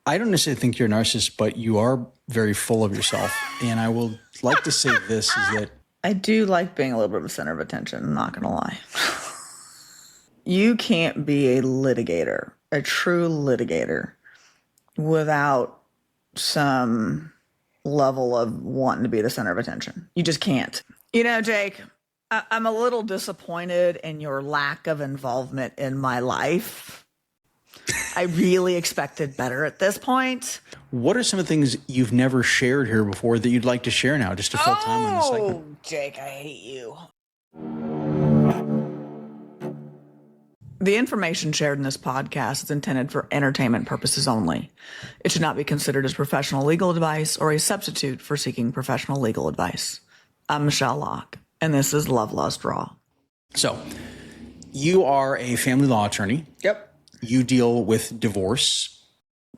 I don't necessarily think you're a narcissist, but you are very full of yourself. And I will like to say this is that I do like being a little bit of a center of attention. I'm not going to lie. You can't be a litigator, a true litigator, without some level of wanting to be the center of attention. You just can't. You know, Jake, I'm a little disappointed in your lack of involvement in my life. I really expected better at this point. what are some of the things you've never shared here before that you'd like to share now just to fill time on the segment? Oh, Jake, I hate you. The information shared in this podcast is intended for entertainment purposes only. It should not be considered as professional legal advice or a substitute for seeking professional legal advice. I'm Michele Locke, and this is lovelustlaw. So, you are a family law attorney. Yep. You deal with divorce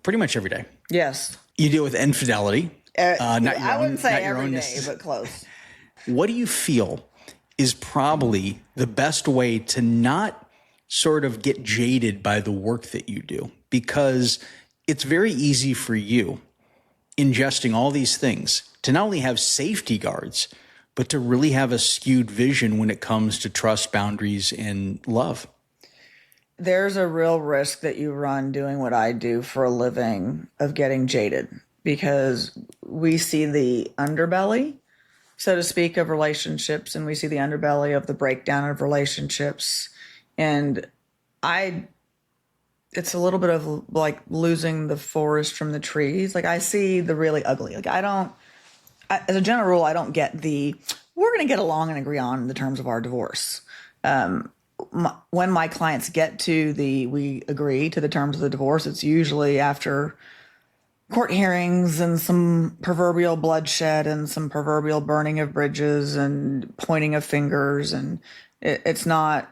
pretty much every day. Yes. You deal with infidelity. I wouldn't say every day, but close. What do you feel is probably the best way to not sort of get jaded by the work that you do? Because it's very easy for you, ingesting all these things, to not only have safety guards, but to really have a skewed vision when it comes to trust, boundaries, and love. There's a real risk that you run doing what I do for a living of getting jaded, because we see the underbelly, so to speak, of relationships, and we see the underbelly of the breakdown of relationships. And it's a little bit of like losing the forest from the trees. Like, I see the really ugly. Like, as a general rule, I don't get we're going to get along and agree on the terms of our divorce. When my clients get to we agree to the terms of the divorce, it's usually after court hearings and some proverbial bloodshed and some proverbial burning of bridges and pointing of fingers. And it's not,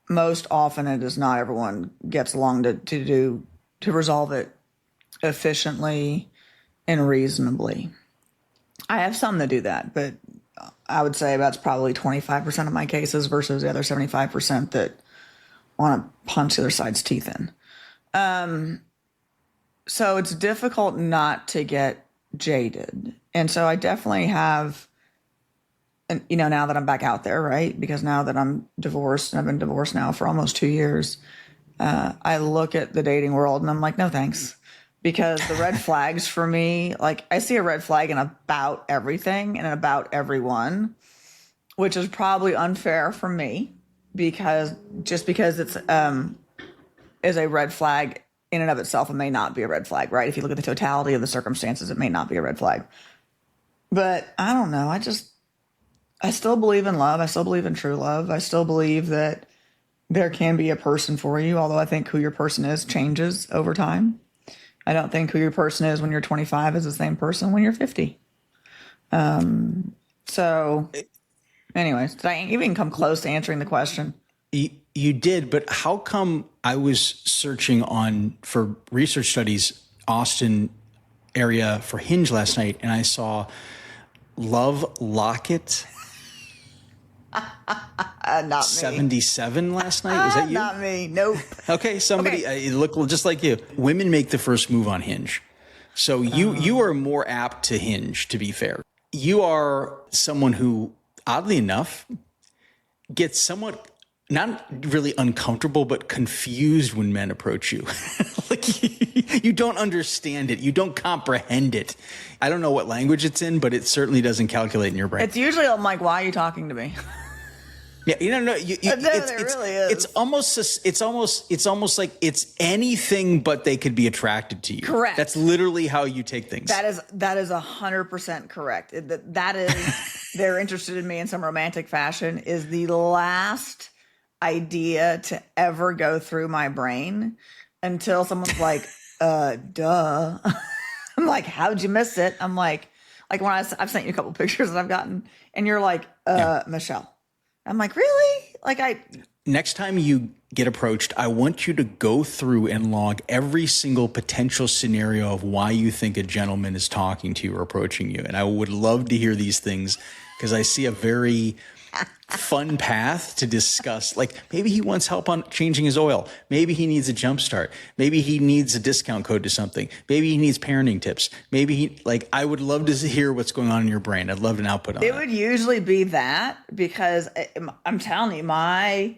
most often it is not everyone gets along to resolve it efficiently and reasonably. I have some that do that, but I would say that's probably 25% of my cases versus the other 75% that want to punch the other side's teeth in. So it's difficult not to get jaded. And so I definitely have, and now that I'm back out there, right? Because now that I'm divorced, and I've been divorced now for almost 2 years, I look at the dating world and I'm like, no, thanks. Because the red flags for me, like, I see a red flag in about everything and about everyone, which is probably unfair for me, because it's is a red flag in and of itself, it may not be a red flag, right? If you look at the totality of the circumstances, it may not be a red flag. But I don't know. I still believe in love. I still believe in true love. I still believe that there can be a person for you, although I think who your person is changes over time. I don't think who your person is when you're 25 is the same person when you're 50. So anyways, did I even come close to answering the question? You did, but how come I was searching for research studies, Austin area for Hinge last night, and I saw Love Locket not 77 last night. Was that you? Not me. Nope. Okay, somebody. Okay. It looked just like you. Women make the first move on Hinge, so you are more apt to Hinge. To be fair, you are someone who, oddly enough, gets somewhat not really uncomfortable, but confused when men approach you. Like, you don't understand it. You don't comprehend it. I don't know what language it's in, but it certainly doesn't calculate in your brain. It's usually, I'm like, why are you talking to me? Yeah, it really is. It's almost like it's anything but they could be attracted to you. Correct. That's literally how you take things. That is 100% correct. That is, they're interested in me in some romantic fashion is the last idea to ever go through my brain until someone's like, duh. I'm like, how'd you miss it? I'm like when I've sent you a couple pictures that I've gotten, and you're like, Michele. I'm like, really? Next time you get approached, I want you to go through and log every single potential scenario of why you think a gentleman is talking to you or approaching you. And I would love to hear these things, because I see a very fun path to discuss. Like maybe he wants help on changing his oil. Maybe he needs a jump start. Maybe he needs a discount code to something. Maybe he needs parenting tips. Maybe he I would love to hear what's going on in your brain. I'd love an output on it. It would usually be that, because I'm telling you, my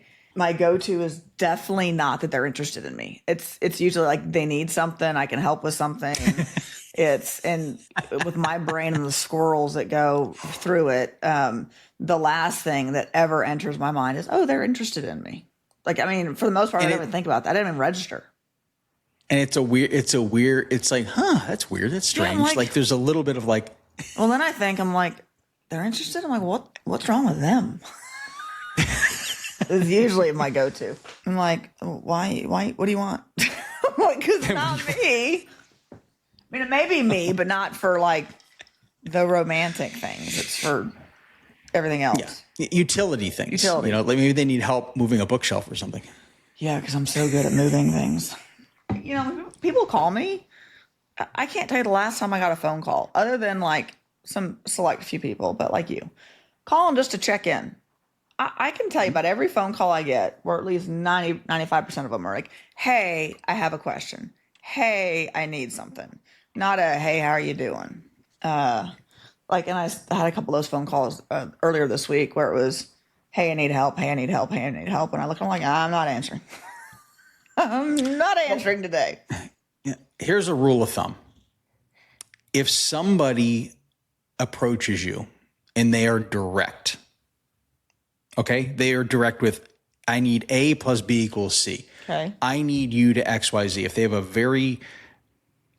go-to is definitely not that they're interested in me. It's usually like they need something, I can help with something. And with my brain and the squirrels that go through it, the last thing that ever enters my mind is, oh, they're interested in me. Like, I mean, for the most part, I don't even think about that. I didn't even register. And it's like, that's weird. That's strange. Yeah, like there's a little bit of like, well, then I'm like, they're interested. I'm like, what's wrong with them? It's usually my go-to. I'm like, why, what do you want? Like, cause it's not me. I mean, it may be me, but not for like the romantic things. It's for everything else. Yeah. Utility things. You know, like maybe they need help moving a bookshelf or something. Yeah, because I'm so good at moving things. You know, people call me. I can't tell you the last time I got a phone call, other than like some select few people, but like you. Calling just to check in. I can tell you about every phone call I get, where at least 95% of them are like, hey, I have a question. Hey, I need something. Not a, hey, how are you doing? And I had a couple of those phone calls earlier this week where it was, hey, I need help. Hey, I need help. Hey, I need help. And I look, I'm like, I'm not answering. I'm not answering today. Yeah. Here's a rule of thumb. If somebody approaches you and they are direct, okay, they are direct with, I need A plus B equals C. Okay. I need you to X, Y, Z. If they have a very,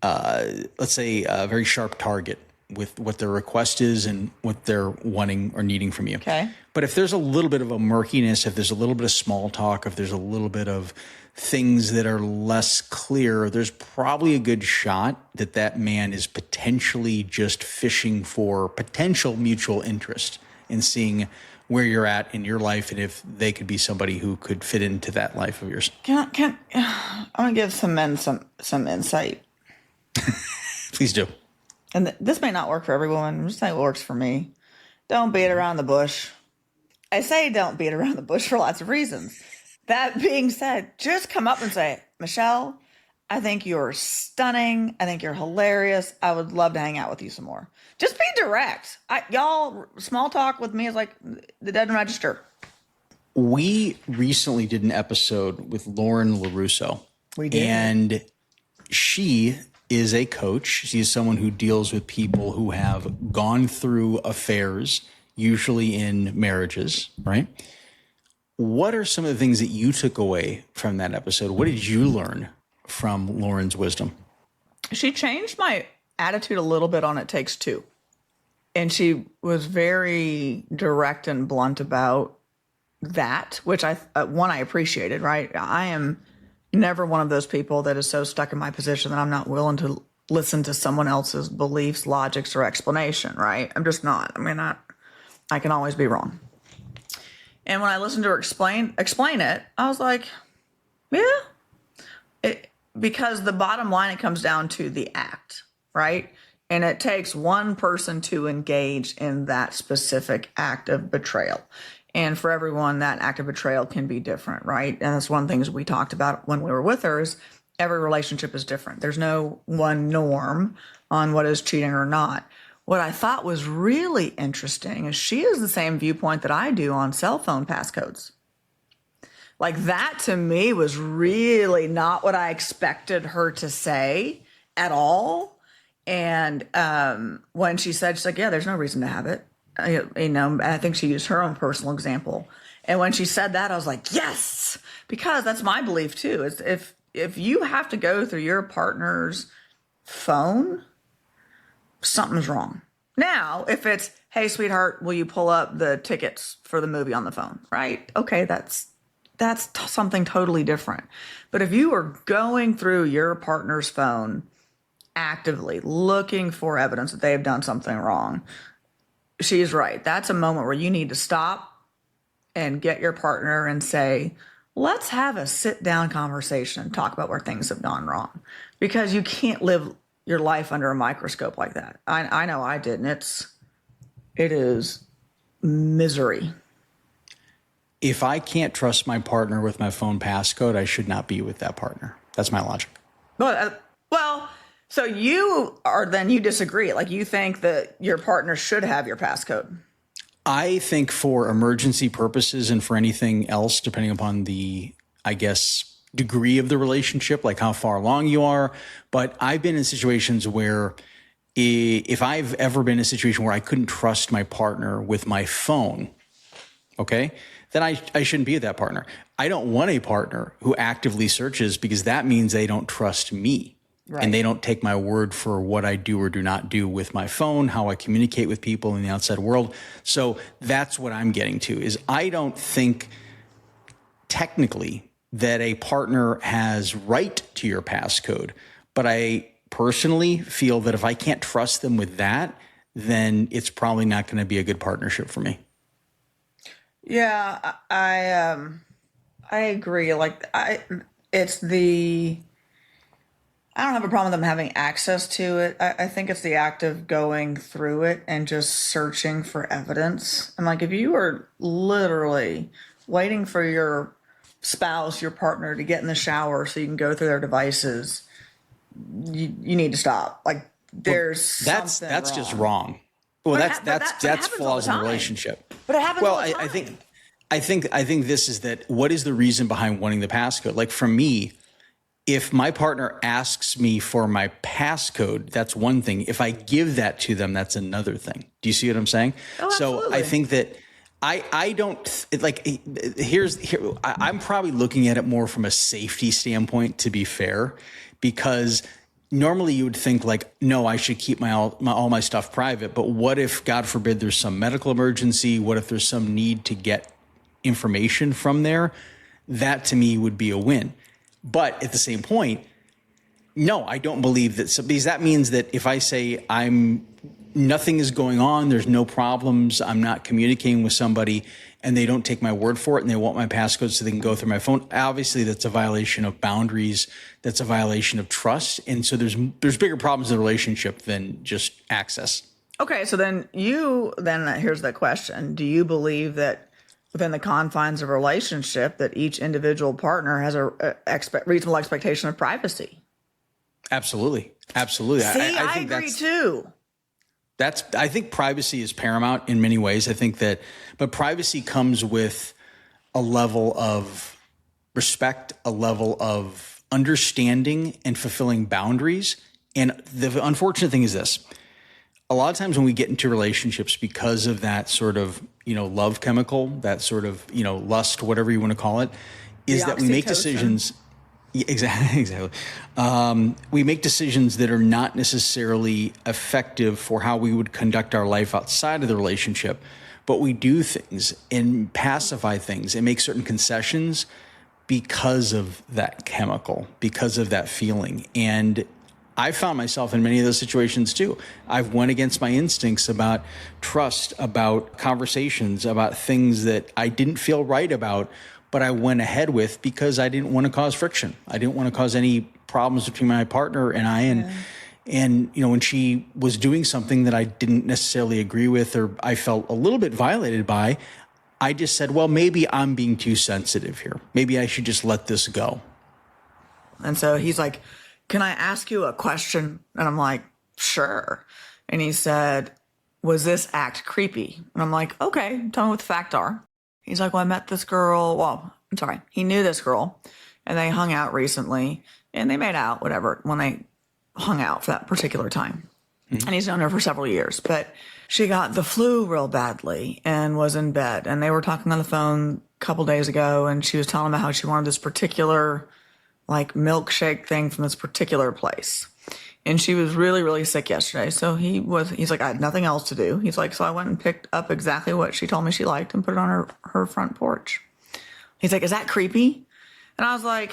let's say, a very sharp target with what their request is and what they're wanting or needing from you. Okay. But if there's a little bit of a murkiness, if there's a little bit of small talk, if there's a little bit of things that are less clear, there's probably a good shot that that man is potentially just fishing for potential mutual interest in seeing where you're at in your life and if they could be somebody who could fit into that life of yours. I'm gonna give some men some insight. Please do. And this may not work for every woman. I'm just saying it works for me. Don't beat around the bush. I say don't beat around the bush for lots of reasons. That being said, just come up and say, Michelle, I think you're stunning. I think you're hilarious. I would love to hang out with you some more. Just be direct. Y'all, small talk with me is like the dead register. We recently did an episode with Lauren LaRusso. We did. And she is a coach. She's someone who deals with people who have gone through affairs, usually in marriages, right? What are some of the things that you took away from that episode? What did you learn from Lauren's wisdom? She changed my attitude a little bit on It Takes Two. And she was very direct and blunt about that, which I appreciated, right? I am never one of those people that is so stuck in my position that I'm not willing to listen to someone else's beliefs, logics, or explanation, right? I'm just not. I mean, I can always be wrong. And when I listened to her explain it, I was like, yeah. Because the bottom line, it comes down to the act, right? And it takes one person to engage in that specific act of betrayal. And for everyone, that act of betrayal can be different, right? And that's one of the things we talked about when we were with her is every relationship is different. There's no one norm on what is cheating or not. What I thought was really interesting is she has the same viewpoint that I do on cell phone passcodes. Like that to me was really not what I expected her to say at all. And when she said, she's like, yeah, there's no reason to have it. You know, I think she used her own personal example. And when she said that, I was like, yes, because that's my belief too. Is if you have to go through your partner's phone, something's wrong. Now, if it's, hey, sweetheart, will you pull up the tickets for the movie on the phone? Right? Okay, that's something totally different. But if you are going through your partner's phone actively looking for evidence that they have done something wrong, she's right. That's a moment where you need to stop and get your partner and say, let's have a sit-down conversation and talk about where things have gone wrong. Because you can't live your life under a microscope like that. I know I didn't. It is misery. If I can't trust my partner with my phone passcode, I should not be with that partner. That's my logic. Well, so you disagree. Like, you think that your partner should have your passcode. I think for emergency purposes and for anything else, depending upon the, I guess, degree of the relationship, like how far along you are. But I've been in situations where if I've ever been in a situation where I couldn't trust my partner with my phone, okay, then I shouldn't be with that partner. I don't want a partner who actively searches, because that means they don't trust me. Right. And they don't take my word for what I do or do not do with my phone, how I communicate with people in the outside world. So that's what I'm getting to, is I don't think technically that a partner has right to your passcode, but I personally feel that if I can't trust them with that, then it's probably not going to be a good partnership for me. Yeah, I agree. Like, I don't have a problem with them having access to it. I think it's the act of going through it and just searching for evidence. And like, if you are literally waiting for your spouse, your partner, to get in the shower so you can go through their devices, you need to stop. Like, there's that's something wrong. Just wrong. Well, that's flaws in the relationship. But it happens all the time. I think this is that. What is the reason behind wanting the passcode? Like, for me, if my partner asks me for my passcode, that's one thing. If I give that to them, that's another thing. Do you see what I'm saying? Oh, absolutely. So I think that I don't like. I'm probably looking at it more from a safety standpoint, to be fair, because normally you would think like, no, I should keep all my stuff private. But what if, God forbid, there's some medical emergency? What if there's some need to get information from there? That to me would be a win. But at the same point, no, I don't believe that, because that means that if I say nothing is going on, there's no problems, I'm not communicating with somebody, and they don't take my word for it and they want my passcode so they can go through my phone, obviously that's a violation of boundaries, that's a violation of trust. And so there's bigger problems in the relationship than just access. Okay, so then here's the question. Do you believe that within the confines of a relationship that each individual partner has a reasonable expectation of privacy? Absolutely. See, I agree too. I think privacy is paramount in many ways. I think that, but privacy comes with a level of respect, a level of understanding and fulfilling boundaries. And the unfortunate thing is this: a lot of times when we get into relationships, because of that sort of, love chemical, that sort of, lust, whatever you want to call it, is that we make decisions. Exactly. We make decisions that are not necessarily effective for how we would conduct our life outside of the relationship, but we do things and pacify things and make certain concessions because of that chemical, because of that feeling. And I found myself in many of those situations too. I've went against my instincts about trust, about conversations, about things that I didn't feel right about, but I went ahead with because I didn't want to cause friction. I didn't want to cause any problems between my partner and I. And when she was doing something that I didn't necessarily agree with, or I felt a little bit violated by, I just said, well, maybe I'm being too sensitive here. Maybe I should just let this go. And so he's like, can I ask you a question? And I'm like, sure. And he said, was this act creepy? And I'm like, okay, tell me what the facts are. He's like, well, I met this girl. Well, I'm sorry. He knew this girl and they hung out recently and they made out, whatever, when they hung out for that particular time. Mm-hmm. And he's known her for several years, but she got the flu real badly and was in bed. And they were talking on the phone a couple days ago and she was telling him how she wanted this particular like milkshake thing from this particular place. And she was really, really sick yesterday. So he's like, I had nothing else to do. He's like, so I went and picked up exactly what she told me she liked and put it on her front porch. He's like, is that creepy? And I was like,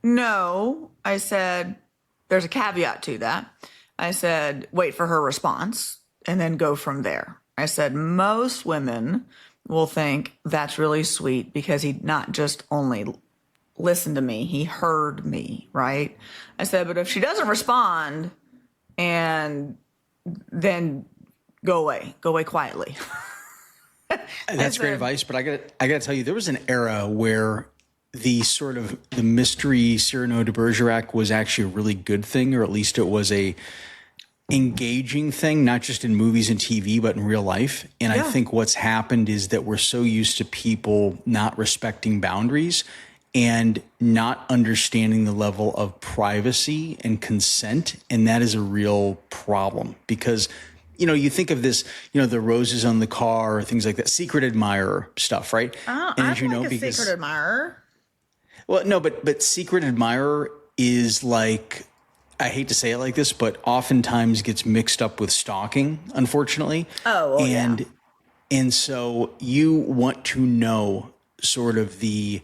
no. I said, there's a caveat to that. I said, wait for her response and then go from there. I said, most women will think that's really sweet because he not just only listened to me, he heard me, right? I said, but if she doesn't respond, and then go away quietly. That's great advice, but I got to tell you, there was an era where the sort of the mystery Cyrano de Bergerac was actually a really good thing, or at least it was a engaging thing, not just in movies and TV, but in real life. And I think what's happened is that we're so used to people not respecting boundaries and not understanding the level of privacy and consent. And that is a real problem because, you know, you think of this, you know, the roses on the car, or things like that, secret admirer stuff, right? Oh, and I'm as you know, like a because, secret admirer. well, no, but secret admirer is like, I hate to say it like this, but oftentimes gets mixed up with stalking, unfortunately. Oh, well, And so you want to know sort of the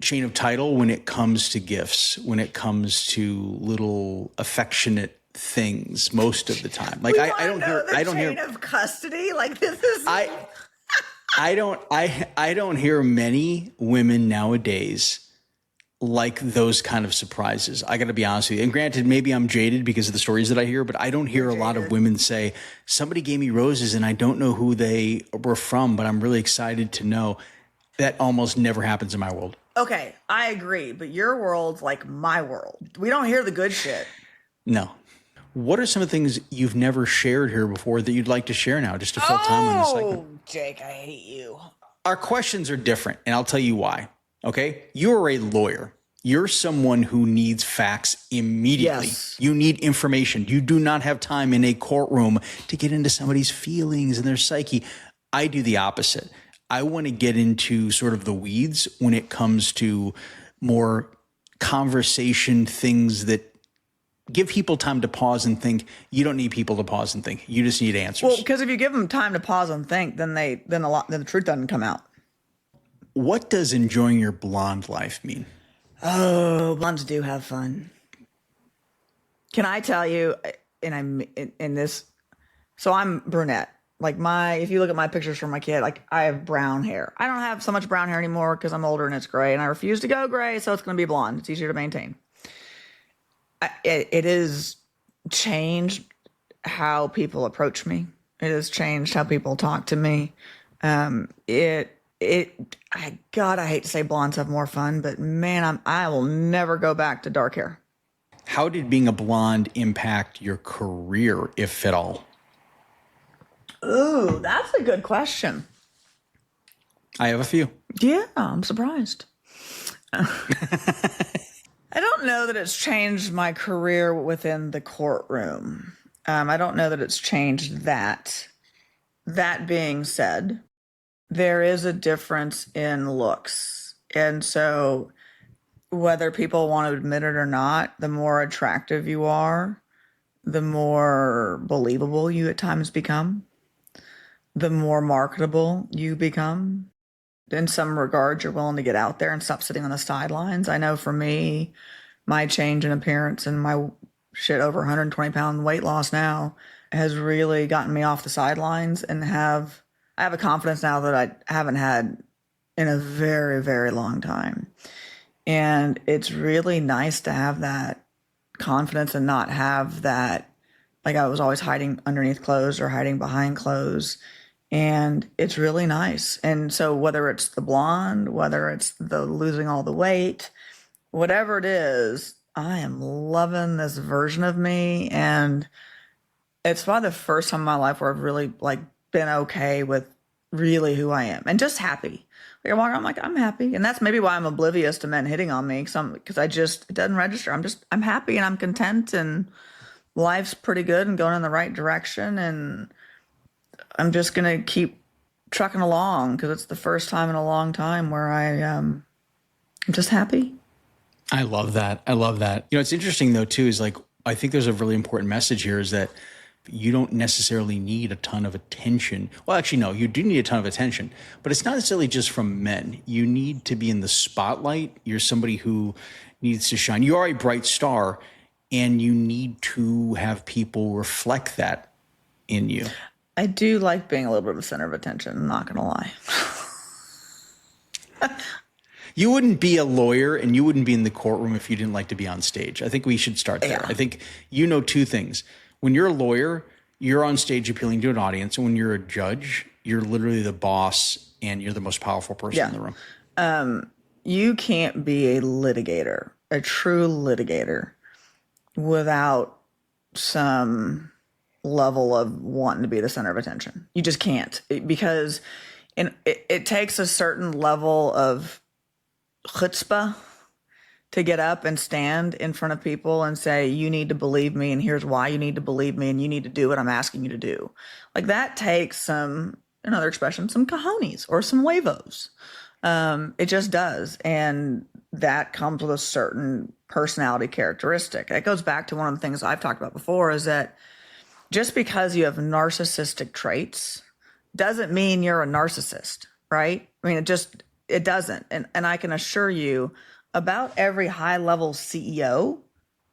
chain of title when it comes to gifts, when it comes to little affectionate things most of the time. Like I don't hear chain of custody. Like this is I don't hear many women nowadays like those kind of surprises. I got to be honest with you. And granted, maybe I'm jaded because of the stories that I hear, but I don't hear a lot of women say, somebody gave me roses and I don't know who they were from, but I'm really excited to know. That almost never happens in my world. okay. I agree, but your world's like my world. We don't hear the good shit. No. What are some of the things you've never shared here before that you'd like to share now, just to fill time on this segment? Oh, Jake, I hate you. Our questions are different, and I'll tell you why. Okay? You are a lawyer. You're someone who needs facts immediately. Yes. You need information. You do not have time in a courtroom to get into somebody's feelings and their psyche. I do the opposite. I want to get into sort of the weeds when it comes to more conversation things that give people time to pause and think. You don't need people to pause and think. You just need answers. Well, because if you give them time to pause and think, then the truth doesn't come out. What does enjoying your blonde life mean? Oh, blondes do have fun. Can I tell you? And I'm in this. So I'm brunette. Like if you look at my pictures from my kid, like I have brown hair. I don't have so much brown hair anymore because I'm older and it's gray, and I refuse to go gray, so it's going to be blonde. It's easier to maintain. It has changed how people approach me. It has changed how people talk to me. I hate to say blondes have more fun, but man, I will never go back to dark hair. How did being a blonde impact your career, if at all? Ooh, that's a good question. I have a few. Yeah, I'm surprised. I don't know that it's changed my career within the courtroom. I don't know that it's changed that. That being said, there is a difference in looks. And so whether people want to admit it or not, the more attractive you are, the more believable you at times become, the more marketable you become. In some regards, you're willing to get out there and stop sitting on the sidelines. I know for me, my change in appearance and my over 120-pound weight loss now has really gotten me off the sidelines, and I have a confidence now that I haven't had in a very, very long time. And it's really nice to have that confidence and not have that, like I was always hiding underneath clothes or hiding behind clothes. And it's really nice. And so whether it's the blonde, whether it's the losing all the weight, whatever it is, I am loving this version of me. And it's probably the first time in my life where I've really been okay with really who I am and just happy. Like I walk around, I'm like, I'm happy. And that's maybe why I'm oblivious to men hitting on me. Because it doesn't register. I'm happy and I'm content and life's pretty good and going in the right direction. And I'm just going to keep trucking along because it's the first time in a long time where I'm just happy. I love that. You know, it's interesting though, too, is I think there's a really important message here is that you don't necessarily need a ton of attention. Well, actually, no, you do need a ton of attention, but it's not necessarily just from men. You need to be in the spotlight. You're somebody who needs to shine. You are a bright star, and you need to have people reflect that in you. I do like being a little bit of a center of attention. I'm not going to lie. You wouldn't be a lawyer and you wouldn't be in the courtroom if you didn't like to be on stage. I think we should start there. Yeah. I think two things. When you're a lawyer, you're on stage appealing to an audience. And when you're a judge, you're literally the boss and you're the most powerful person in the room. You can't be a litigator, a true litigator, without some level of wanting to be the center of attention. You just can't, because it takes a certain level of chutzpah to get up and stand in front of people and say, you need to believe me, and here's why you need to believe me, and you need to do what I'm asking you to do. Like, that takes some, another expression, some cojones or some huevos. It just does. And that comes with a certain personality characteristic. It goes back to one of the things I've talked about before, is that just because you have narcissistic traits doesn't mean you're a narcissist, right? I mean, it doesn't. And I can assure you, about every high-level CEO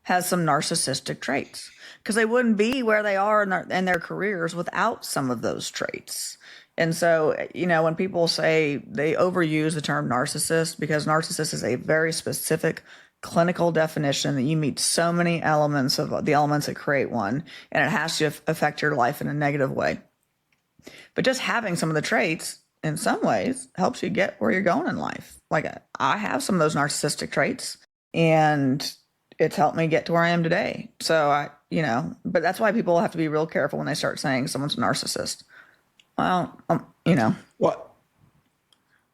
has some narcissistic traits, because they wouldn't be where they are in their careers without some of those traits. And so, when people say, they overuse the term narcissist, because narcissist is a very specific clinical definition that you meet so many elements of the elements that create one, and it has to affect your life in a negative way. But just having some of the traits, in some ways, helps you get where you're going in life. Like, I have some of those narcissistic traits, and it's helped me get to where I am today. So but that's why people have to be real careful when they start saying someone's a narcissist. Well, Well,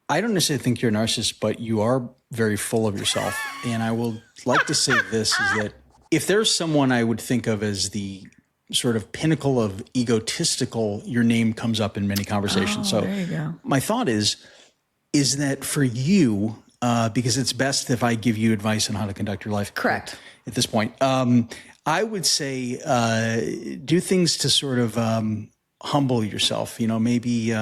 I don't necessarily think you're a narcissist, but you are very full of yourself. And I will like to say this, is that if there's someone I would think of as the sort of pinnacle of egotistical, your name comes up in many conversations. So there you go. My thought is that for you, because it's best if I give you advice on how to conduct your life. Correct. At this point, I would say do things to sort of humble yourself. Maybe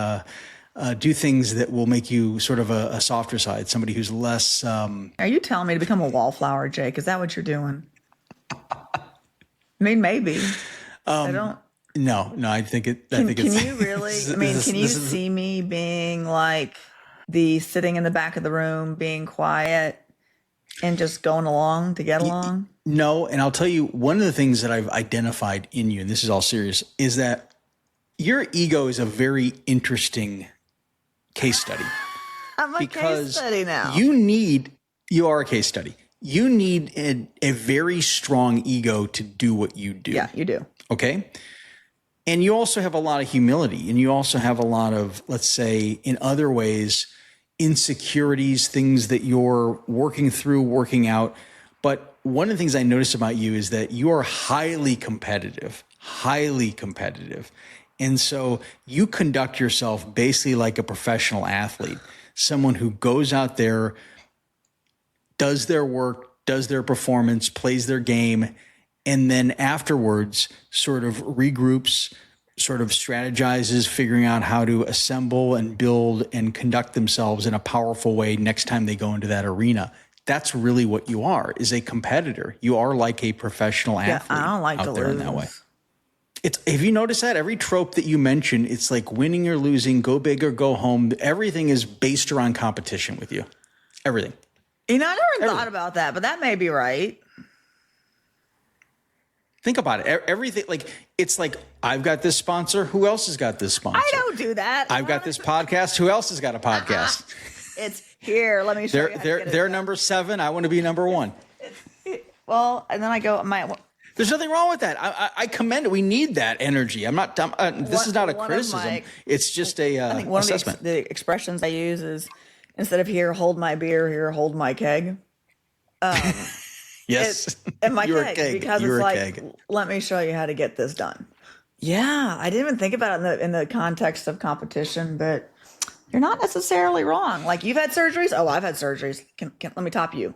do things that will make you sort of a softer side, somebody who's less. Are you telling me to become a wallflower, Jake? Is that what you're doing? I mean, maybe. I don't. No, I think it. Can you really? Can you see me being like the sitting in the back of the room, being quiet and just going along to get along? No, and I'll tell you, one of the things that I've identified in you, and this is all serious, is that your ego is a very interesting case study. I'm a case study now. You are a case study. You need a very strong ego to do what you do. Yeah, you do. Okay. And you also have a lot of humility, and you also have a lot of, let's say, in other ways, insecurities, things that you're working through, working out. But one of the things I notice about you is that you are highly competitive. And so you conduct yourself basically like a professional athlete, someone who goes out there, does their work, does their performance, plays their game, and then afterwards sort of regroups, sort of strategizes, figuring out how to assemble and build and conduct themselves in a powerful way next time they go into that arena. That's really what you are, is a competitor. You are like a professional athlete. I don't like out to there lose. In that way. Have you noticed that every trope that you mention, it's like winning or losing, go big or go home. Everything is based around competition with you. Everything. I never thought about that, but that may be right. Think about it. Everything, it's like, I've got this sponsor. Who else has got this sponsor? I don't do that. I've got this podcast. Who else has got a podcast? It's here. Let me show you. They're number 7. I want to be number 1. Well, and then I go, there's nothing wrong with that. I commend it. We need that energy. This is not a criticism. It's just a assessment. One of the expressions I use is, instead of here, hold my beer, here, hold my keg. Yes. And my You're keg, a keg. because You're it's a like, keg. let me show you how to get this done. Yeah, I didn't even think about it in the context of competition, but you're not necessarily wrong. Like, you've had surgeries. Oh, I've had surgeries. Let me top you.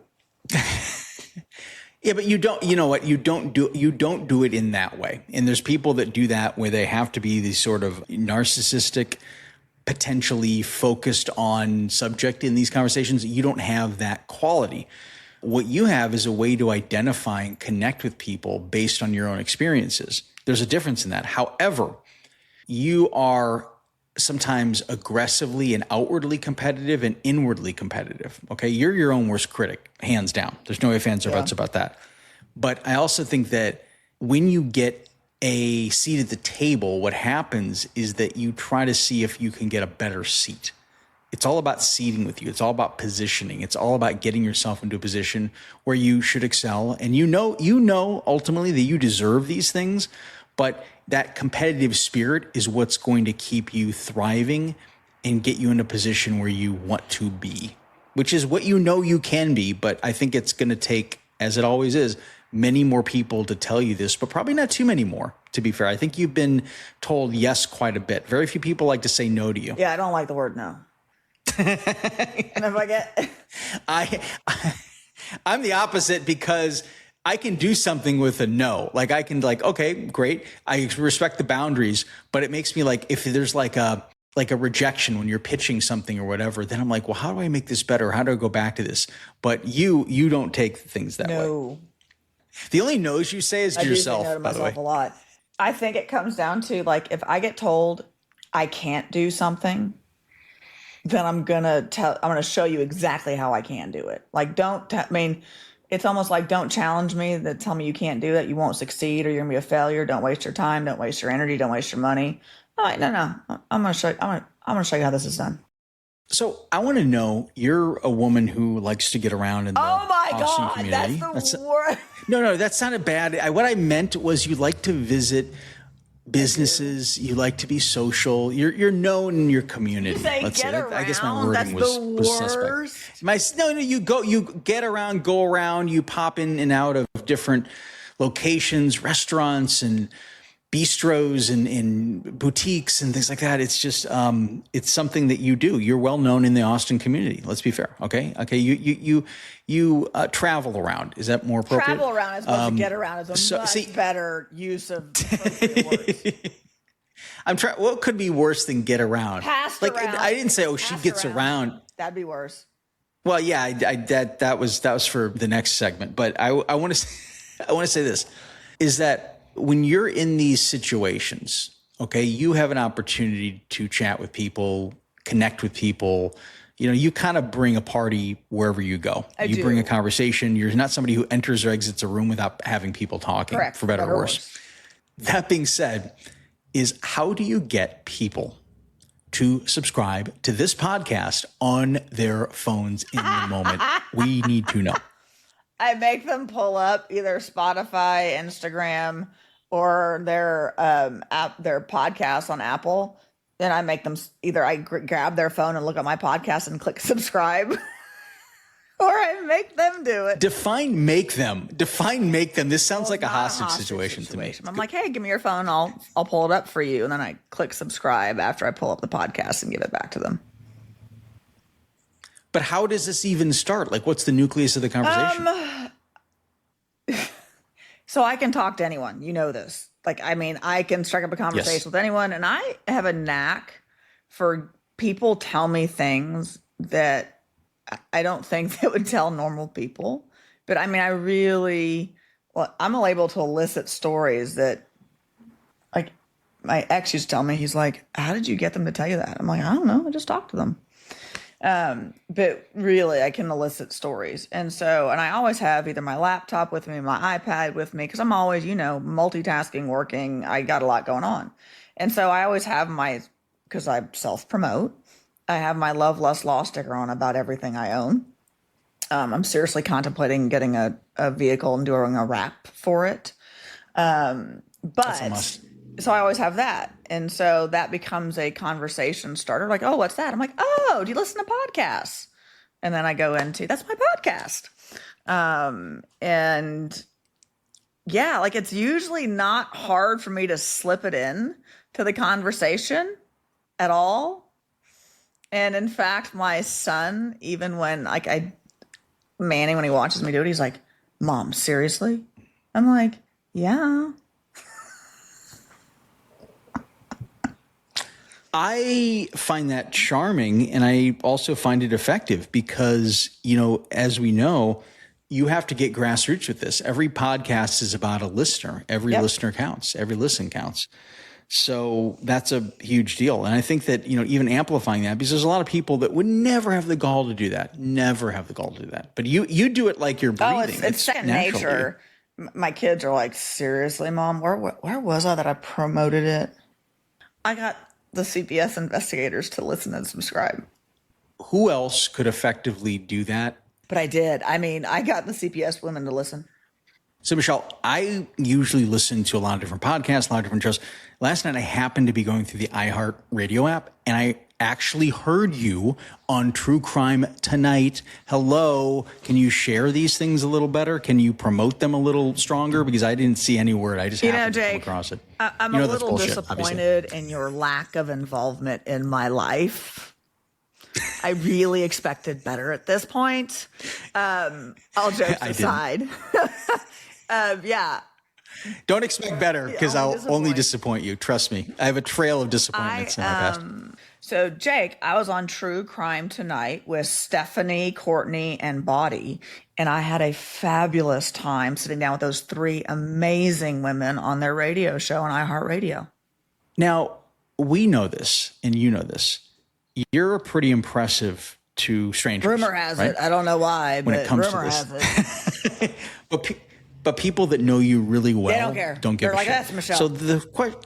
Yeah, but you don't. You know what? You don't do it in that way. And there's people that do that where they have to be these sort of narcissistic, potentially focused on subject in these conversations. You don't have that quality. What you have is a way to identify and connect with people based on your own experiences. There's a difference in that. However, you are sometimes aggressively and outwardly competitive and inwardly competitive. Okay. You're your own worst critic, hands down. There's no ifs, ands, or buts about that. But I also think that when you get a seat at the table, what happens is that you try to see if you can get a better seat. It's all about seating with you. It's all about positioning. It's all about getting yourself into a position where you should excel. And you know ultimately that you deserve these things, but that competitive spirit is what's going to keep you thriving and get you in a position where you want to be, which is what you know you can be. But I think it's going to take, as it always is, many more people to tell you this, but probably not too many more, to be fair. I think you've been told yes quite a bit. Very few people like to say no to you. Yeah, I don't like the word no. And if I get... I'm the opposite, because I can do something with a no. Like I can okay, great. I respect the boundaries, but it makes me like, if there's like a rejection when you're pitching something or whatever, then I'm like, well, how do I make this better? How do I go back to this? But you don't take things that way. The only no's you say is to yourself. I do say no to myself a lot. I think it comes down to, like, if I get told I can't do something, then I'm gonna show you exactly how I can do it. Like, it's almost like, don't challenge me, that tell me you can't do it, you won't succeed, or you're gonna be a failure. Don't waste your time. Don't waste your energy. Don't waste your money. No. I'm gonna show you how this is done. So I want to know, you're a woman who likes to get around in the Austin community. That's the worst. No, that sounded bad. What I meant was, you like to visit businesses. You like to be social. You're known in your community. Let's say. I guess my wording was suspect. You get around, go around. You pop in and out of different locations, restaurants, and bistros and boutiques and things like that. It's just it's something that you do. You're well known in the Austin community. Let's be fair. Okay. You travel around. Is that more appropriate? Travel around as opposed to get around is a much better use of appropriate words. What could be worse than get around? Passed around. I didn't say, she gets around. That'd be worse. Well, yeah, that was for the next segment. But I want to say this, is that when you're in these situations, okay, you have an opportunity to chat with people, connect with people. You kind of bring a party wherever you go. You bring a conversation. You're not somebody who enters or exits a room without having people talking. Correct. For better or worse. That being said, is how do you get people to subscribe to this podcast on their phones in the moment? We need to know. I make them pull up either Spotify, Instagram, or their podcast on Apple. Then I make them I grab their phone and look at my podcast and click subscribe, or I make them do it. Define make them. This sounds like a hostage situation to me. I'm like, hey, give me your phone. I'll pull it up for you, and then I click subscribe after I pull up the podcast and give it back to them. But how does this even start? Like, what's the nucleus of the conversation? So I can talk to anyone. You know this. I can strike up a conversation with anyone, and I have a knack for people tell me things that I don't think they would tell normal people. But I'm able to elicit stories that, like, my ex used to tell me. He's like, how did you get them to tell you that? I'm like, I don't know. I just talked to them. But really, I can elicit stories. And I always have either my laptop with me, my iPad with me, because I'm always, multitasking, working. I got a lot going on. And so I always have because I self-promote, I have my Love, Lust, Law sticker on about everything I own. I'm seriously contemplating getting a vehicle and doing a wrap for it. That's a must. So I always have that. And so that becomes a conversation starter. Like, oh, what's that? I'm like, oh, do you listen to podcasts? And then I go into, that's my podcast. And yeah, like, it's usually not hard for me to slip it in to the conversation at all. And in fact, my son, even when Manny, when he watches me do it, he's like, Mom, seriously? I'm like, yeah. I find that charming, and I also find it effective because, as we know, you have to get grassroots with this. Every podcast is about a listener. Every listener counts. Every listen counts. So that's a huge deal. And I think that, even amplifying that, because there's a lot of people that would never have the gall to do that. Never have the gall to do that. But you do it like you're breathing. It's second nature. My kids are like, seriously, Mom, where was I that I promoted it? I got the CPS investigators to listen and subscribe. Who else could effectively do that? But I did. I mean, I got the CPS women to listen. So, Michele, I usually listen to a lot of different podcasts, a lot of different shows. Last night, I happened to be going through the iHeart Radio app, and I actually heard you on True Crime Tonight. Hello. Can you share these things a little better? Can you promote them a little stronger? Because I didn't see any word. I just happened to come Jake, across it. I'm a little disappointed in your lack of involvement in my life. I really expected better at this point. All jokes aside. Yeah. Don't expect better, because I'll only disappoint you. Trust me. I have a trail of disappointments in my past. So, Jake, I was on True Crime Tonight with Stephanie, Courtney, and Body, and I had a fabulous time sitting down with those three amazing women on their radio show on iHeartRadio. Now, we know this, and you know this. You're pretty impressive to strangers. Rumor has it. I don't know why, but rumor has it. But people that know you really well they don't care. Don't give They're a like, shit. that's Michele. So the question,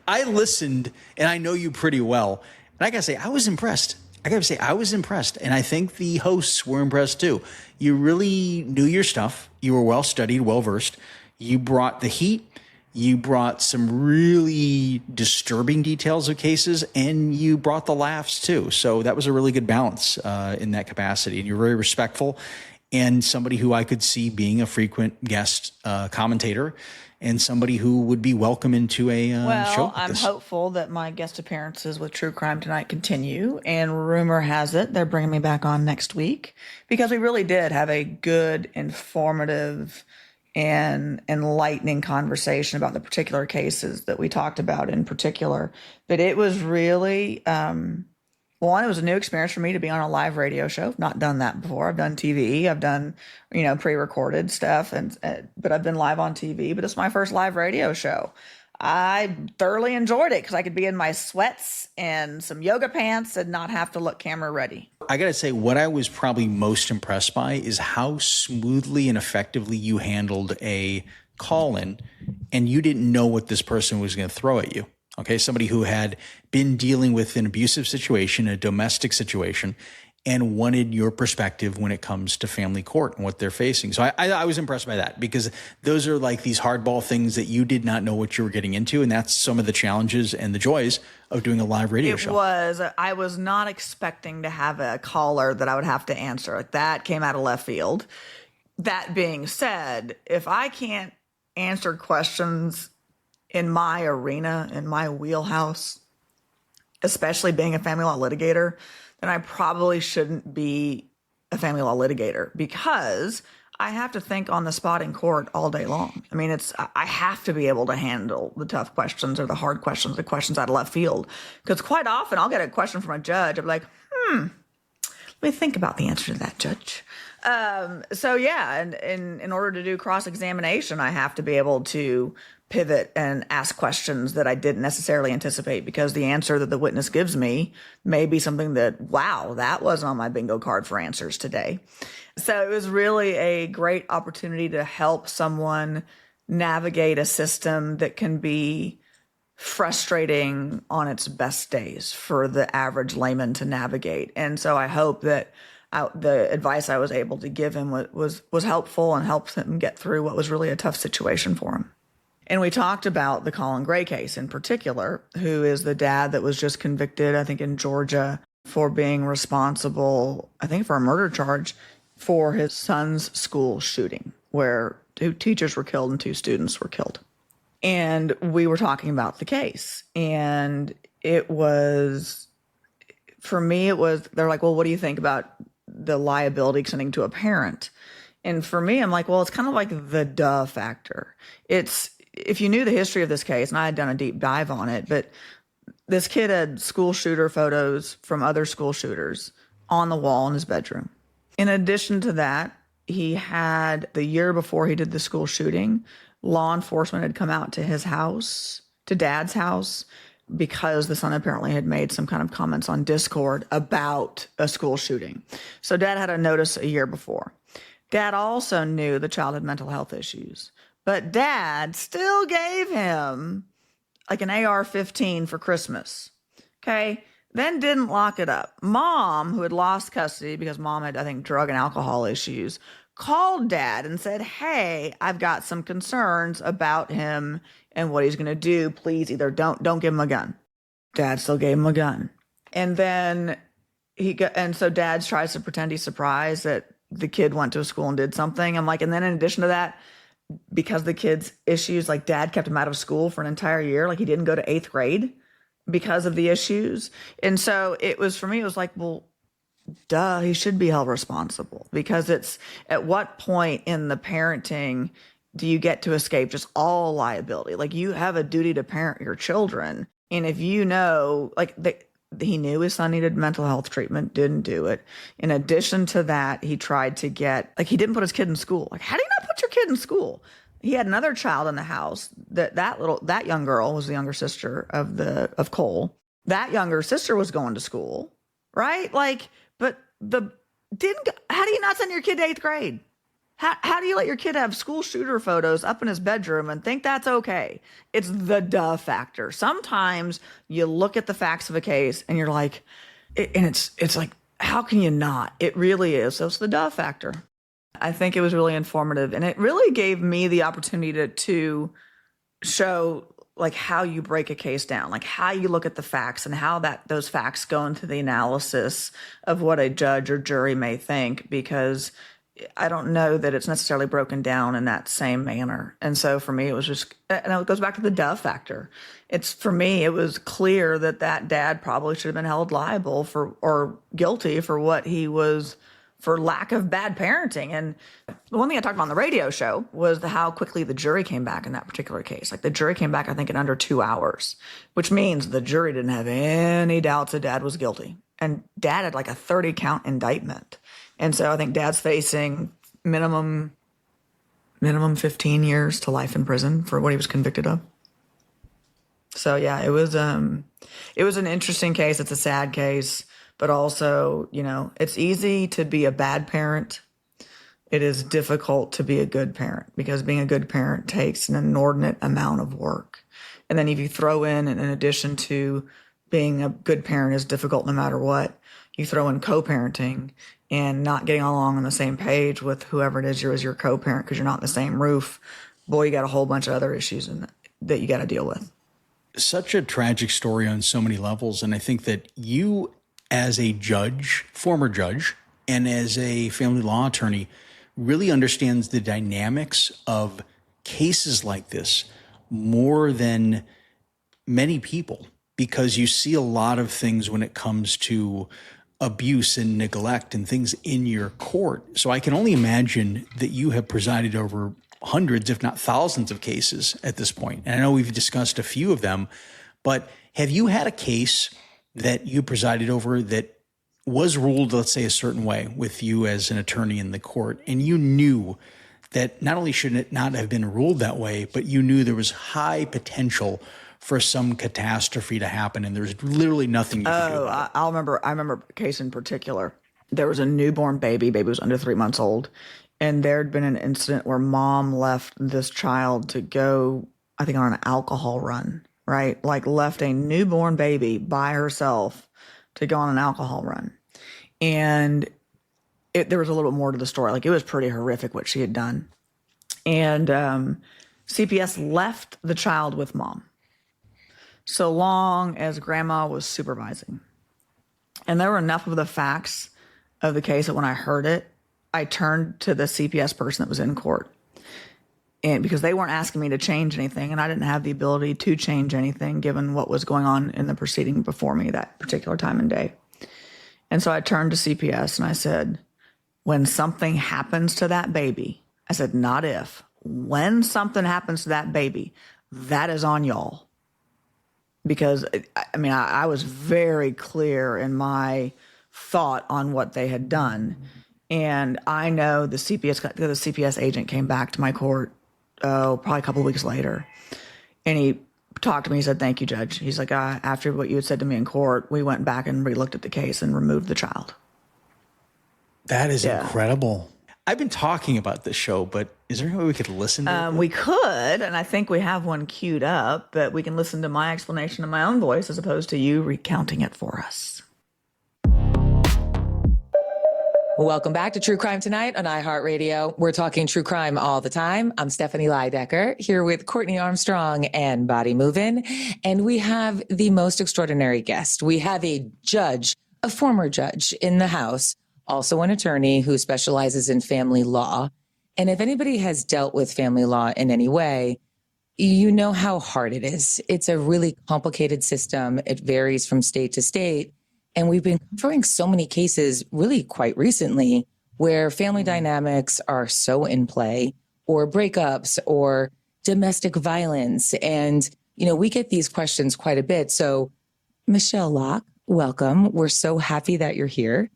I listened, and I know you pretty well. And I gotta say, I was impressed. And I think the hosts were impressed too. You really knew your stuff. You were well studied, well versed. You brought the heat. You brought some really disturbing details of cases, and you brought the laughs too. So that was a really good balance in that capacity. And you're very respectful, and somebody who I could see being a frequent guest commentator, and somebody who would be welcome into a show like this. I'm hopeful that my guest appearances with True Crime Tonight continue, and rumor has it they're bringing me back on next week, because we really did have a good, informative, and enlightening conversation about the particular cases that we talked about in particular. But it was really, one, it was a new experience for me to be on a live radio show. I've not done that before. I've done TV. I've done, pre-recorded stuff, but I've been live on TV. But it's my first live radio show. I thoroughly enjoyed it because I could be in my sweats and some yoga pants and not have to look camera ready. I got to say, what I was probably most impressed by is how smoothly and effectively you handled a call-in, and you didn't know what this person was going to throw at you. Okay, somebody who had been dealing with an abusive situation, a domestic situation, and wanted your perspective when it comes to family court and what they're facing. So I was impressed by that, because those are like these hardball things that you did not know what you were getting into. And that's some of the challenges and the joys of doing a live radio show. I was not expecting to have a caller that I would have to answer. Like, that came out of left field. That being said, if I can't answer questions in my arena, in my wheelhouse, especially being a family law litigator, then I probably shouldn't be a family law litigator, because I have to think on the spot in court all day long. I mean, I have to be able to handle the tough questions or the hard questions, the questions out of left field. Because quite often I'll get a question from a judge. I'll be like, let me think about the answer to that, judge. So yeah, and in order to do cross-examination, I have to be able to pivot and ask questions that I didn't necessarily anticipate, because the answer that the witness gives me may be something that, wow, that wasn't on my bingo card for answers today. So it was really a great opportunity to help someone navigate a system that can be frustrating on its best days for the average layman to navigate. And so I hope that the advice I was able to give him was helpful and helped him get through what was really a tough situation for him. And we talked about the Colin Gray case in particular, who is the dad that was just convicted, I think, in Georgia for being responsible, I think, for a murder charge for his son's school shooting, where 2 teachers were killed and 2 students were killed. And we were talking about the case. And it was, for me, they're like, well, what do you think about the liability extending to a parent? And for me, I'm like, well, it's kind of like the duh factor. If you knew the history of this case, and I had done a deep dive on it, but this kid had school shooter photos from other school shooters on the wall in his bedroom. In addition to that, he had, the year before he did the school shooting, law enforcement had come out to his house, to Dad's house, because the son apparently had made some kind of comments on Discord about a school shooting. So Dad had a notice a year before. Dad also knew the child had mental health issues, but dad still gave him like an AR-15 for Christmas. Okay. Then didn't lock it up. Mom, who had lost custody because mom had, I think, drug and alcohol issues, called dad and said, hey, I've got some concerns about him and what he's going to do. Please either don't give him a gun. Dad still gave him a gun. And then so dad tries to pretend he's surprised that the kid went to a school and did something. I'm like, and then in addition to that, because the kid's issues, like dad kept him out of school for an entire year. Like he didn't go to 8th grade because of the issues. And so it was, for me, it was like, well, duh, he should be held responsible, because it's at what point in the parenting do you get to escape just all liability? Like you have a duty to parent your children. And if you know, like he knew his son needed mental health treatment, didn't do it. In addition to that, he tried to he didn't put his kid in school. Like, how do you not put your kid in school? He had another child in the house. That young girl was the younger sister of Cole. That younger sister was going to school, right? Like, but how do you not send your kid to 8th grade? How do you let your kid have school shooter photos up in his bedroom and think that's okay? It's the duh factor. Sometimes you look at the facts of a case and you're like, it's like, how can you not? It really is. So it's the duh factor. I think it was really informative, and it really gave me the opportunity to show like how you break a case down, like how you look at the facts and how those facts go into the analysis of what a judge or jury may think, because I don't know that it's necessarily broken down in that same manner. And so for me, it was just, and it goes back to the duh factor. For me, it was clear that dad probably should have been held liable or guilty for what he was, for lack of bad parenting. And the one thing I talked about on the radio show was how quickly the jury came back in that particular case. Like the jury came back, I think, in under 2 hours, which means the jury didn't have any doubts that dad was guilty. And dad had like a 30-count indictment. And so I think dad's facing minimum 15 years to life in prison for what he was convicted of. So yeah, it was an interesting case. It's a sad case, but also, it's easy to be a bad parent. It is difficult to be a good parent, because being a good parent takes an inordinate amount of work. And then if you throw in addition to being a good parent is difficult no matter what, you throw in co-parenting and not getting along on the same page with whoever it is you're as your co-parent because you're not in the same roof. Boy, you got a whole bunch of other issues that you got to deal with. Such a tragic story on so many levels. And I think that you, as a judge, former judge, and as a family law attorney, really understands the dynamics of cases like this more than many people, because you see a lot of things when it comes to abuse and neglect and things in your court. So I can only imagine that you have presided over hundreds, if not thousands of cases at this point. And I know we've discussed a few of them, but have you had a case that you presided over that was ruled, let's say, a certain way with you as an attorney in the court, and you knew that not only should it not have been ruled that way, but you knew there was high potential for some catastrophe to happen, and there's literally nothing you could do about it? I remember a case in particular. There was a newborn baby. Baby was under 3 months old. And there'd been an incident where mom left this child to go, I think, on an alcohol run, right? Like left a newborn baby by herself to go on an alcohol run. And there was a little bit more to the story. Like it was pretty horrific what she had done. And CPS left the child with mom so long as grandma was supervising. And there were enough of the facts of the case that when I heard it, I turned to the CPS person that was in court, and because they weren't asking me to change anything, and I didn't have the ability to change anything given what was going on in the proceeding before me that particular time and day. And so I turned to CPS and I said, when something happens to that baby, I said, not if, when something happens to that baby, that is on y'all. Because I was very clear in my thought on what they had done. And I know the CPS agent came back to my court, probably a couple of weeks later. And he talked to me. He said, thank you, Judge. He's like, after what you had said to me in court, we went back and relooked at the case and removed the child. That is incredible. I've been talking about this show, but is there any way we could listen to it? We could, and I think we have one queued up, but we can listen to my explanation in my own voice as opposed to you recounting it for us. Welcome back to True Crime Tonight on iHeartRadio. We're talking true crime all the time. I'm Stephanie Lydecker here with Courtney Armstrong and Body Movin'. And we have the most extraordinary guest. We have a judge, a former judge in the House, also an attorney who specializes in family law. And if anybody has dealt with family law in any way, you know how hard it is. It's a really complicated system. It varies from state to state. And we've been covering so many cases really quite recently where family dynamics are so in play, or breakups or domestic violence. And, you know, we get these questions quite a bit. So Michele Locke, welcome. We're so happy that you're here.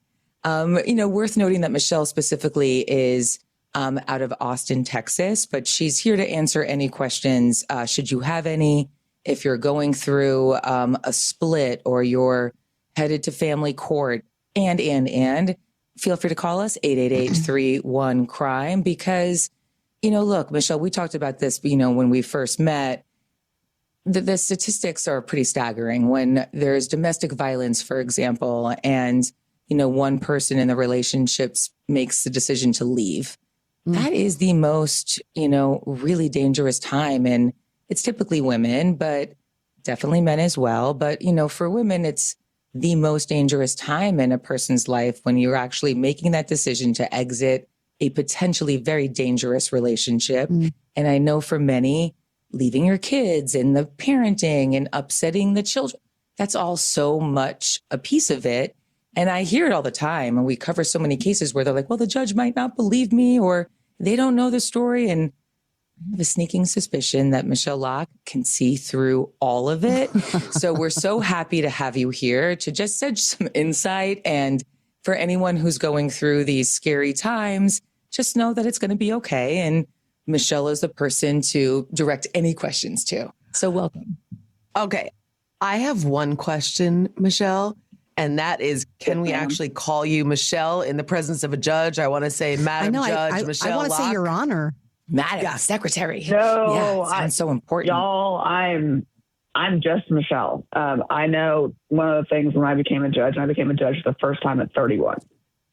You know, worth noting that Michele specifically is out of Austin, Texas, but she's here to answer any questions. Should you have any, if you're going through a split or you're headed to family court, and feel free to call us 888-31-CRIME because, you know, look, Michele, we talked about this, you know, when we first met. The statistics are pretty staggering when there's domestic violence, for example, and, you know, one person in the relationships makes the decision to leave. That is the most, you know, really dangerous time. And it's typically women, but definitely men as well. But, you know, for women, it's the most dangerous time in a person's life when you're actually making that decision to exit a potentially very dangerous relationship. And I know for many, leaving your kids and the parenting and upsetting the children, that's all so much a piece of it. And I hear it all the time. And we cover so many cases where they're like, well, the judge might not believe me or they don't know the story. And I have a sneaking suspicion that Michele Locke can see through all of it. So we're so happy to have you here to just shed some insight. And for anyone who's going through these scary times, just know that it's going to be okay. And Michele is the person to direct any questions to. So welcome. Okay. I have one question, Michele, and that is, can we actually call you Michele in the presence of a judge? I want to say, Madam Judge Michele I want to say Your Honor. Madam Secretary. No, sounds so important. Y'all, I'm just Michele. I know one of the things when I became a judge, and I became a judge the first time at 31.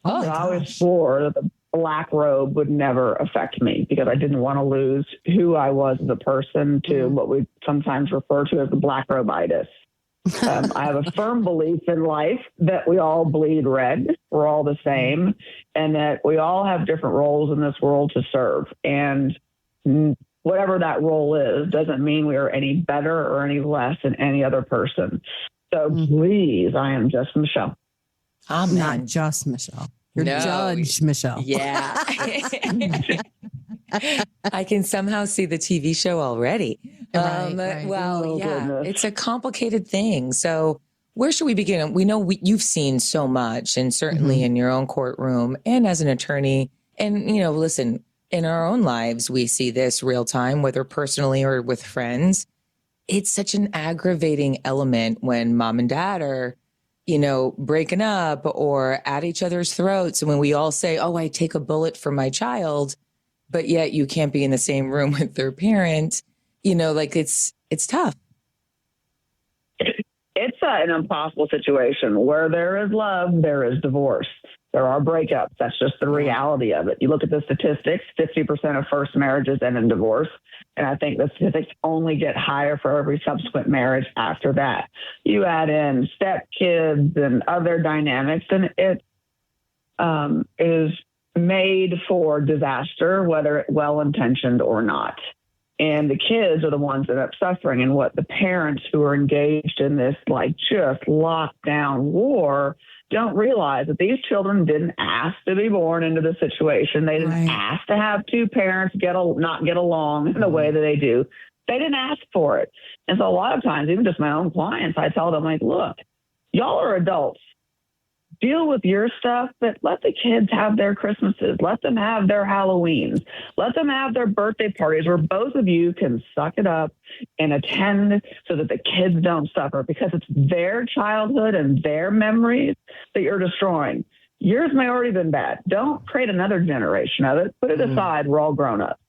Oh, so I was swore that the black robe would never affect me because I didn't want to lose who I was as a person to what we sometimes refer to as the black robe-itis. I have a firm belief in life that we all bleed red. We're all the same, and that we all have different roles in this world to serve. And whatever that role is doesn't mean we are any better or any less than any other person. So please, I am just Michele. I'm Not just Michele. You're Judge Michele. Yeah. I can somehow see the TV show already. Right. Well, Oh, yeah, goodness. it's a complicated thing. So where should we begin? We know you've seen so much, and certainly in your own courtroom and as an attorney. And, you know, listen, in our own lives, we see this real time, whether personally or with friends. It's such an aggravating element when mom and dad are, you know, breaking up or at each other's throats. And when we all say, oh, I take a bullet for my child, but yet you can't be in the same room with their parent, you know, like it's tough. It's an impossible situation. Where there is love, there is divorce. There are breakups. That's just the reality of it. You look at the statistics, 50% of first marriages end in divorce. And I think the statistics only get higher for every subsequent marriage after that. You add in stepkids and other dynamics, and it is made for disaster, whether well-intentioned or not. And the kids are the ones that end up suffering. And what the parents who are engaged in this, like, just lockdown war don't realize that these children didn't ask to be born into the situation. They didn't ask to have two parents not get along in the way that they do. They didn't ask for it. And so a lot of times, even just my own clients, I tell them, like, look, y'all are adults. Deal with your stuff, but let the kids have their Christmases. Let them have their Halloweens. Let them have their birthday parties where both of you can suck it up and attend so that the kids don't suffer, because it's their childhood and their memories that you're destroying. Yours may already been bad. Don't create another generation of it. Put it aside. We're all grown up.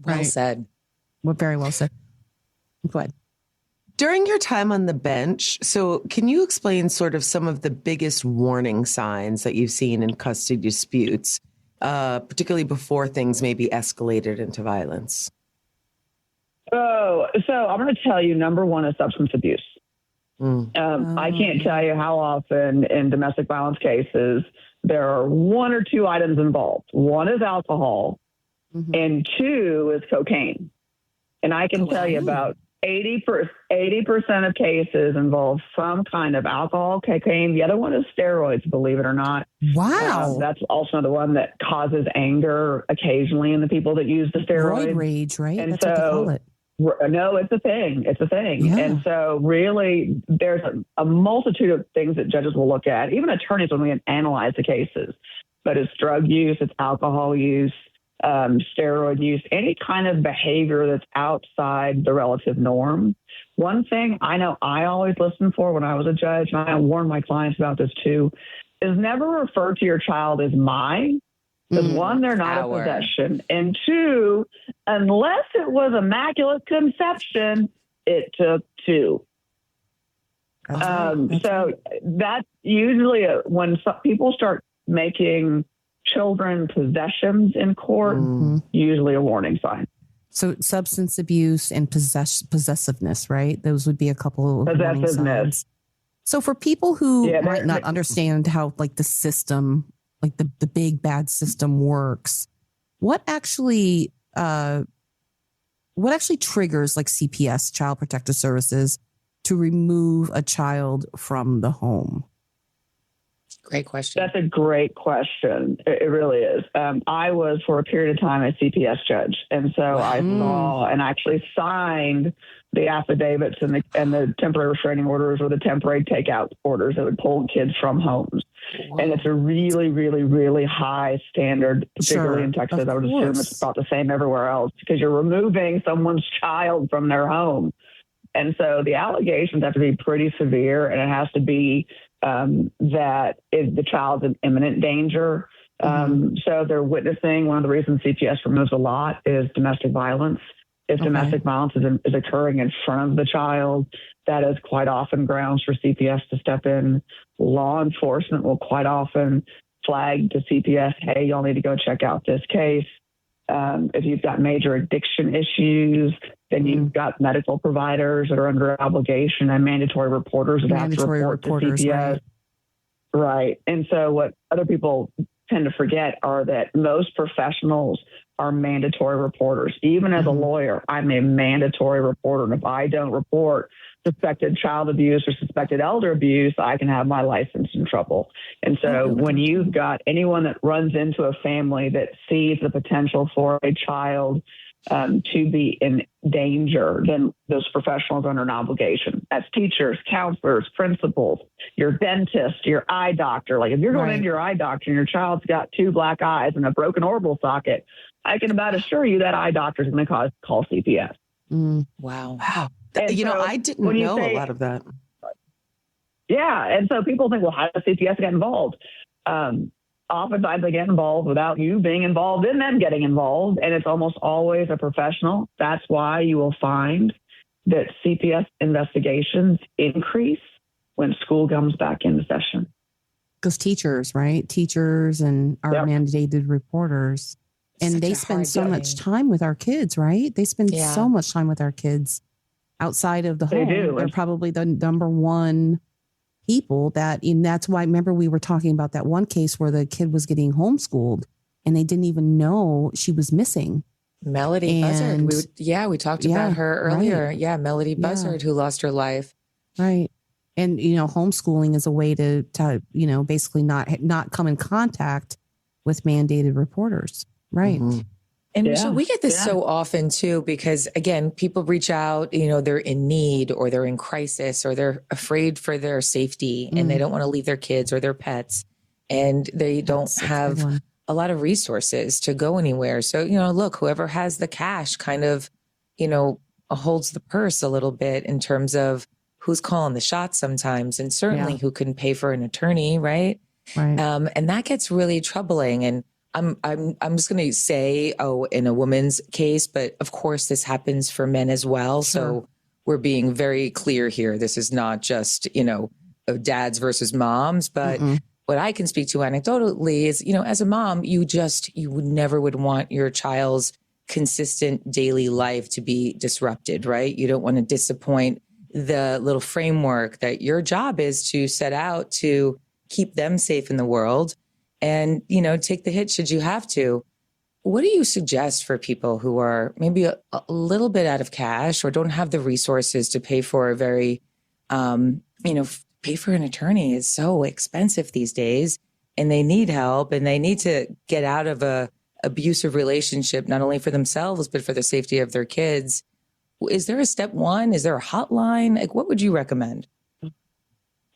Well said. Well, very well said. Go ahead. During your time on the bench, so can you explain sort of some of the biggest warning signs that you've seen in custody disputes, particularly before things maybe escalated into violence? So I'm going to tell you, number one is substance abuse. I can't tell you how often in domestic violence cases there are one or two items involved. One is alcohol, and two is cocaine. And I can tell you about 80% of cases involve some kind of alcohol, cocaine. The other one is steroids, believe it or not. Wow. That's also the one that causes anger occasionally in the people that use the steroids. Roid rage, right? And That's what they call it. No, it's a thing. It's a thing. Yeah. And so really there's a multitude of things that judges will look at, even attorneys when we analyze the cases. But it's drug use, it's alcohol use, steroid use, any kind of behavior that's outside the relative norm. One thing I know I always listened for when I was a judge, and I warn my clients about this too, is never refer to your child as my. Because one, they're not a possession. And two, unless it was immaculate conception, it took two. So that's usually when people start making children possessions in court, usually a warning sign. So substance abuse and possessiveness, right? Those would be a couple of warning signs. So for people who might not understand how like the system, like the big bad system works, what actually triggers like CPS, Child Protective Services, to remove a child from the home? Great question. That's a great question. It really is. I was for a period of time a CPS judge. And so I saw and actually signed the affidavits and the temporary restraining orders or the temporary takeout orders that would pull kids from homes. Wow. And it's a really, really, really high standard, particularly in Texas. I would assume it's about the same everywhere else because you're removing someone's child from their home. And so the allegations have to be pretty severe, and it has to be that the child's in imminent danger. So they're witnessing. One of the reasons CPS removes a lot is domestic violence. If domestic violence is occurring in front of the child, that is quite often grounds for CPS to step in. Law enforcement will quite often flag to CPS, hey, y'all need to go check out this case. If you've got major addiction issues, then you've got medical providers that are under obligation and mandatory reporters that have to report to CPS. Right. And so what other people tend to forget are that most professionals are mandatory reporters. Even as a lawyer, I'm a mandatory reporter. And if I don't report suspected child abuse or suspected elder abuse, I can have my license in trouble. And so when you've got anyone that runs into a family that sees the potential for a child to be in danger, then those professionals are under an obligation. That's teachers, counselors, principals, your dentist, your eye doctor. Like if you're going into your eye doctor and your child's got 2 black eyes and a broken orbital socket, I can about assure you that eye doctor is going to call CPS. Wow. And I didn't know a lot of that. Yeah. And so people think, well, how does CPS get involved? Oftentimes they get involved without you being involved in them getting involved. And it's almost always a professional. That's why you will find that CPS investigations increase when school comes back into session. Because teachers, right? Teachers and our mandated reporters. And they spend so much time with our kids, right? They spend so much time with our kids outside of the home. They're probably the number one people and that's why, remember we were talking about that one case where the kid was getting homeschooled and they didn't even know she was missing. Melody Buzzard. We talked about her earlier. Right. Yeah. Melody Buzzard, who lost her life. Right. And, homeschooling is a way to basically not come in contact with mandated reporters. Right. And Michelle, we get this so often too, because again, people reach out, they're in need or they're in crisis or they're afraid for their safety and they don't want to leave their kids or their pets and they don't have a lot of resources to go anywhere. So, look, whoever has the cash kind of, holds the purse a little bit in terms of who's calling the shots sometimes and certainly who can pay for an attorney. Right. Right. And that gets really troubling. And I'm just going to say, in a woman's case, but of course this happens for men as well. Sure. So we're being very clear here. This is not just, dads versus moms, but what I can speak to anecdotally is, as a mom, you never would want your child's consistent daily life to be disrupted, right? You don't want to disappoint the little framework that your job is to set out to keep them safe in the world and, take the hit should you have to. What do you suggest for people who are maybe a little bit out of cash or don't have the resources to pay for a very, pay for an attorney is so expensive these days, and they need help and they need to get out of a abusive relationship, not only for themselves, but for the safety of their kids. Is there a step one? Is there a hotline? Like, what would you recommend?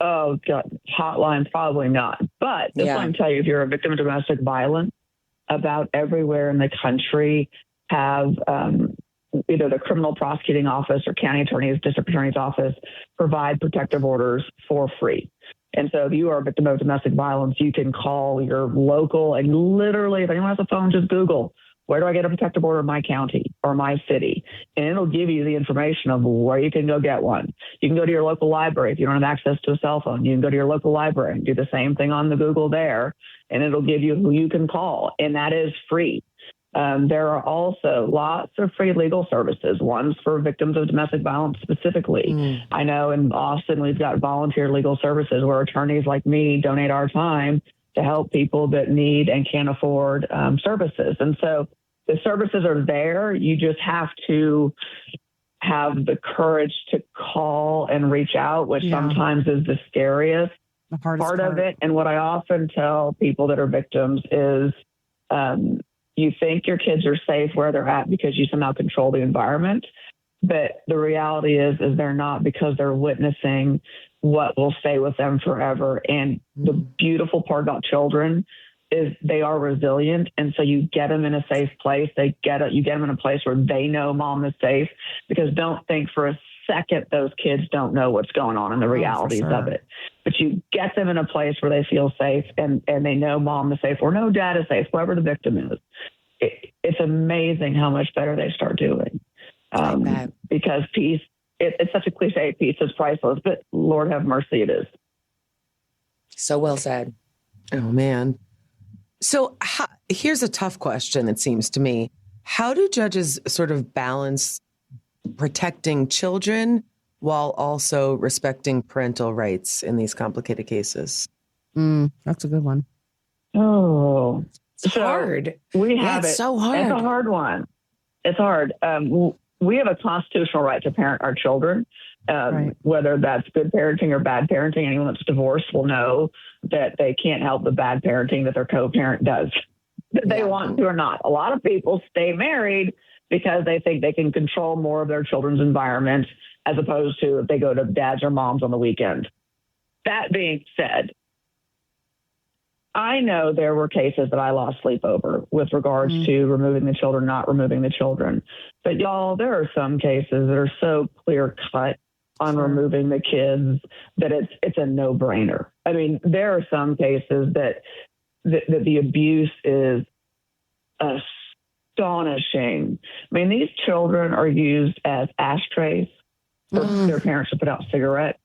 Oh, God, hotline, probably not. But this I can tell you, if you're a victim of domestic violence, about everywhere in the country have either the criminal prosecuting office or county attorney's, district attorney's office provide protective orders for free. And so if you are a victim of domestic violence, you can call your local, and literally, if anyone has a phone, just Google, where do I get a protective order in my county or my city? And it'll give you the information of where you can go get one. You can go to your local library. If you don't have access to a cell phone, you can go to your local library and do the same thing on the Google there, and it'll give you who you can call. And that is free. There are also lots of free legal services, ones for victims of domestic violence specifically. I know in Austin, we've got volunteer legal services where attorneys like me donate our time to help people that need and can't afford services. And so the services are there. You just have to have the courage to call and reach out, which sometimes is the scariest part of it. And what I often tell people that are victims is, you think your kids are safe where they're at because you somehow control the environment. But the reality is they're not, because they're witnessing what will stay with them forever. And the beautiful part about children is they are resilient. And so you get them in a safe place. You get them in a place where they know mom is safe, because don't think for a second those kids don't know what's going on in the realities of it. But you get them in a place where they feel safe and they know mom is safe or no dad is safe, whoever the victim is. It's amazing how much better they start doing. Because peace, it's such a cliche, peace is priceless, but Lord have mercy, it is. So well said. Oh, man. So here's a tough question, it seems to me. How do judges sort of balance protecting children while also respecting parental rights in these complicated cases? That's a good one. Oh, it's hard. We have It's so hard. It's a hard one. It's hard. We have a constitutional right to parent our children, whether that's good parenting or bad parenting. Anyone that's divorced will know that they can't help the bad parenting that their co-parent does, that they want to or not. A lot of people stay married because they think they can control more of their children's environment as opposed to if they go to dad's or mom's on the weekend. That being said, I know there were cases that I lost sleep over with regards to removing the children, not removing the children. But y'all, there are some cases that are so clear cut on removing the kids that it's a no-brainer. I mean, there are some cases that the abuse is astonishing. I mean, these children are used as ashtrays for their parents to put out cigarettes.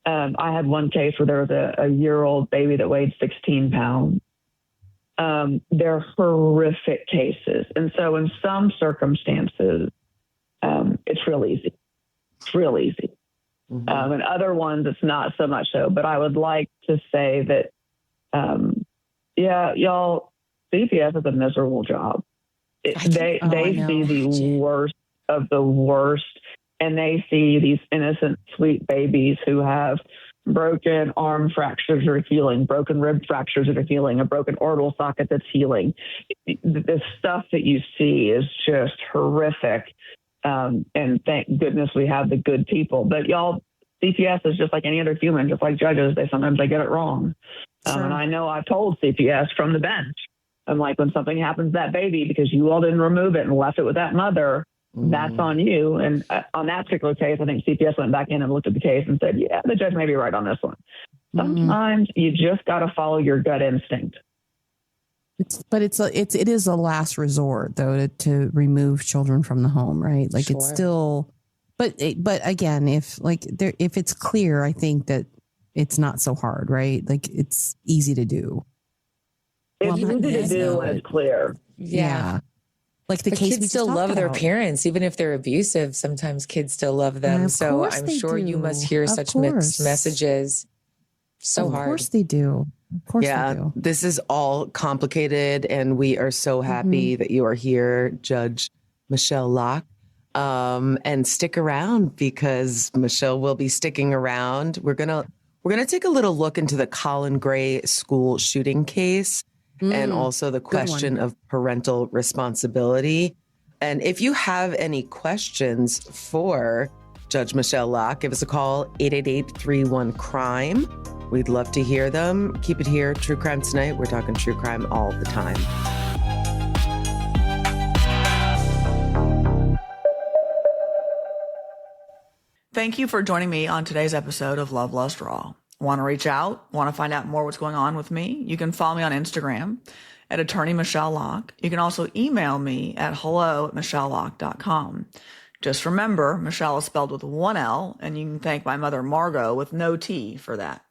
I had one case where there was a year-old baby that weighed 16 pounds. They're horrific cases. And so in some circumstances, it's real easy. It's real easy. In other ones, it's not so much so. But I would like to say that, y'all, CPS is a miserable job. They see the worst of the worst. And they see these innocent, sweet babies who have broken arm fractures that are healing, broken rib fractures that are healing, a broken orbital socket that's healing. The stuff that you see is just horrific. And thank goodness we have the good people. But y'all, CPS is just like any other human, just like judges. Sometimes they get it wrong. And I know I've told CPS from the bench, I'm like, when something happens to that baby because you all didn't remove it and left it with that mother, that's on you. And on that particular case, I think CPS went back in and looked at the case and said, yeah, the judge may be right on this one. Sometimes you just got to follow your gut instinct. It is a last resort though to remove children from the home, right? Like Sure. it's still, but again, if it's clear, I think that it's not so hard, right? Like it's easy to do. It's easy to do when it's clear. Yeah. Like the but case kids still love their parents, even if they're abusive. Sometimes kids still love them. So I'm sure you must hear such mixed messages. So hard. Of course they do. Of course Yeah, they do. this is all complicated, and we are so happy that you are here, Judge Michele Locke. And stick around because Michele will be sticking around. We're gonna take a little look into the Colin Gray school shooting case and also the question of parental responsibility. And if you have any questions for Judge Michele Locke, give us a call, 888-31-CRIME. We'd love to hear them. Keep it here, True Crime Tonight. We're talking true crime all the time. Thank you for joining me on today's episode of Love, Lust, Raw. Want to reach out? Want to find out more what's going on with me? You can follow me on Instagram at Attorney Michele Locke. You can also email me at hello@michelelocke.com. Just remember, Michelle is spelled with one L, and you can thank my mother, Margot, with no T for that.